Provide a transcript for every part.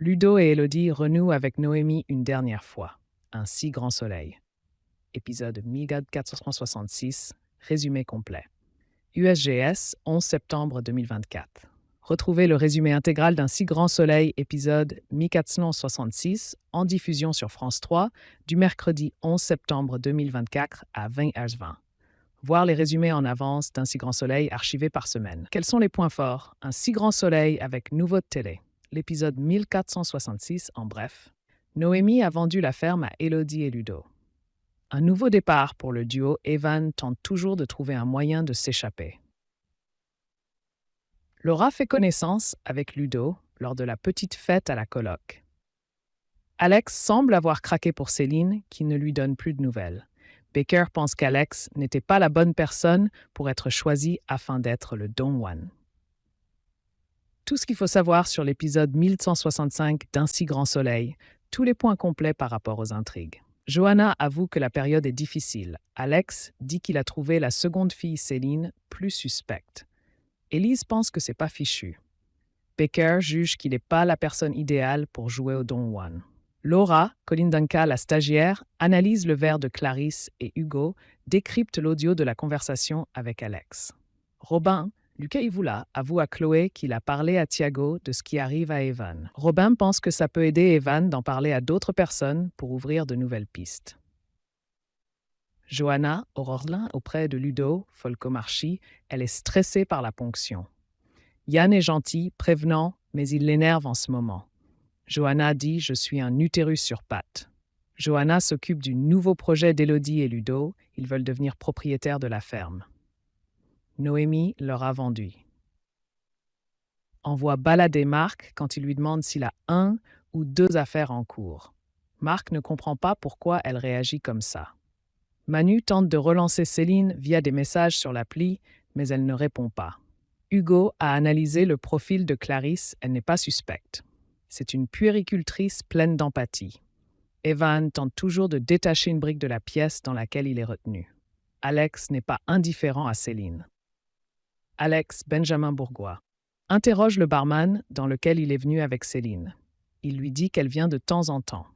Ludo et Élodie renouent avec Noémie une dernière fois. Un si grand soleil. Épisode 1466, résumé complet. USGS, 11 septembre 2024. Retrouvez le résumé intégral d'un si grand soleil, épisode 1466, en diffusion sur France 3, du mercredi 11 septembre 2024 à 20h20. Voir les résumés en avance d'un si grand soleil archivés par semaine. Quels sont les points forts? Un si grand soleil avec nouveau de télé. L'épisode 1466, en bref. Noémie a vendu la ferme à Élodie et Ludo. Un nouveau départ pour le duo. Evan tente toujours de trouver un moyen de s'échapper. Laura fait connaissance avec Ludo lors de la petite fête à la coloc. Alex semble avoir craqué pour Céline, qui ne lui donne plus de nouvelles. Baker pense qu'Alex n'était pas la bonne personne pour être choisi afin d'être le Don Juan. Tout ce qu'il faut savoir sur l'épisode 1165 d'Un si grand soleil, tous les points complets par rapport aux intrigues. Johanna avoue que la période est difficile. Alex dit qu'il a trouvé la seconde fille Céline plus suspecte. Élise pense que c'est pas fichu. Baker juge qu'il n'est pas la personne idéale pour jouer au Don Juan. Laura, Colin Duncan, la stagiaire, analyse le verre de Clarisse et Hugo décrypte l'audio de la conversation avec Alex. Robin, Lucas Ivula, avoue à Chloé qu'il a parlé à Thiago de ce qui arrive à Evan. Robin pense que ça peut aider Evan d'en parler à d'autres personnes pour ouvrir de nouvelles pistes. Johanna, Aurorlin auprès de Ludo, Folcomarchi, elle est stressée par la ponction. Yann est gentil, prévenant, mais il l'énerve en ce moment. Johanna dit « Je suis un utérus sur pattes ». Johanna s'occupe du nouveau projet d'Élodie et Ludo. Ils veulent devenir propriétaires de la ferme. Noémie leur a vendu. Envoie balader Marc quand il lui demande s'il a un ou deux affaires en cours. Marc ne comprend pas pourquoi elle réagit comme ça. Manu tente de relancer Céline via des messages sur l'appli, mais elle ne répond pas. Hugo a analysé le profil de Clarisse, elle n'est pas suspecte. C'est une puéricultrice pleine d'empathie. Evan tente toujours de détacher une brique de la pièce dans laquelle il est retenu. Alex n'est pas indifférent à Céline. Alex, Benjamin Bourgois, interroge le barman dans lequel il est venu avec Céline. Il lui dit qu'elle vient de temps en temps.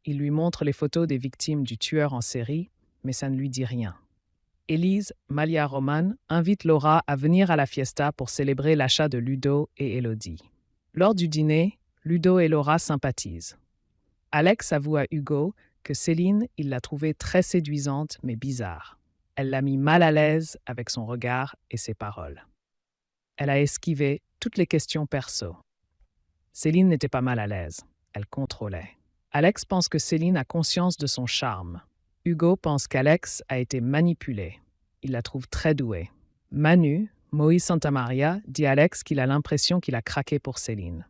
Il lui montre les photos des victimes du tueur en série, mais ça ne lui dit rien. Élise, Malia Roman, invite Laura à venir à la fiesta pour célébrer l'achat de Ludo et Élodie. Lors du dîner, Ludo et Laura sympathisent. Alex avoue à Hugo que Céline, il l'a trouvée très séduisante mais bizarre. Elle l'a mis mal à l'aise avec son regard et ses paroles. Elle a esquivé toutes les questions perso. Céline n'était pas mal à l'aise, elle contrôlait. Alex pense que Céline a conscience de son charme. Hugo pense qu'Alex a été manipulé. Il la trouve très douée. Manu, Moïse Santamaria, dit à Alex qu'il a l'impression qu'il a craqué pour Céline.